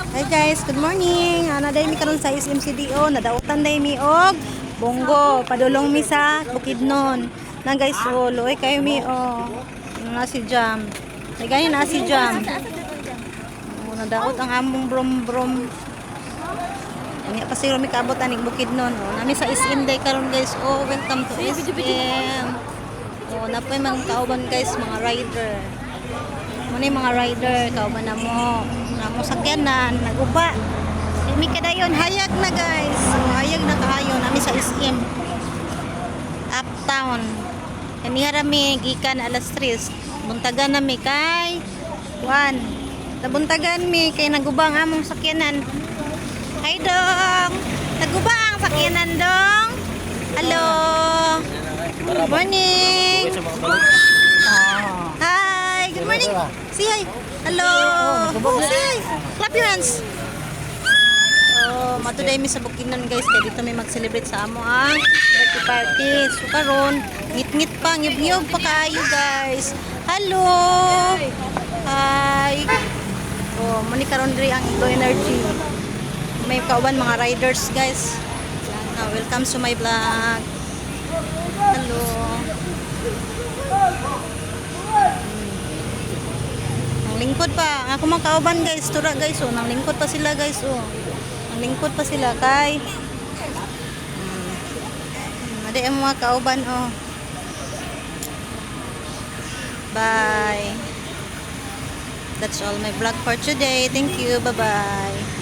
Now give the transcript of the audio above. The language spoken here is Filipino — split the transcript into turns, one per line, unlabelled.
Hi guys, good morning. Day mi karon sa SMCDO, nadautan day mi og Bonggo, padulong mi sa Bukidnon. Na guys, luoy kayo mi na si Jam. Ay ganyan na si Jam. Nadaot ang among brom. Anya pa siguro mi kaabot aning Bukidnon. Nami sa SM day karon guys. Welcome to SM. Napoy man kauban guys, mga rider. Muna yung mga rider, kauban na mo. Namo sakyanan, naguba. May kadayon, hayag na guys. Hayag na kaayo, nami sa SM. Uptown. Kanihara mi, gikan alas 3. Buntagan na mi kay 1. Nabuntagan mi, kay nagubang among sakyanan. Hi dong! Naguba ang sakyanan dong! Hello! Good morning! Hi! Good morning! Say hi! Hello! Say hi! Clap your hands! Matuday mi sa Bukidnon guys, kaya dito may mag-celebrate sa amo ang birthday party. So karon, ngit-ngit pa, ngib-ngib pa kayo guys. Hello! Hi! Muni karon diri ang Glow Energy. May kauban mga riders guys. Welcome to my vlog. Hello! Lingkod pa. Ako mga kauban guys. Tura guys. Nang lingkod pa sila guys. Nang lingkod pa sila kay. Madi ang mga kauban. Bye. That's all my vlog for today. Thank you. Bye-bye.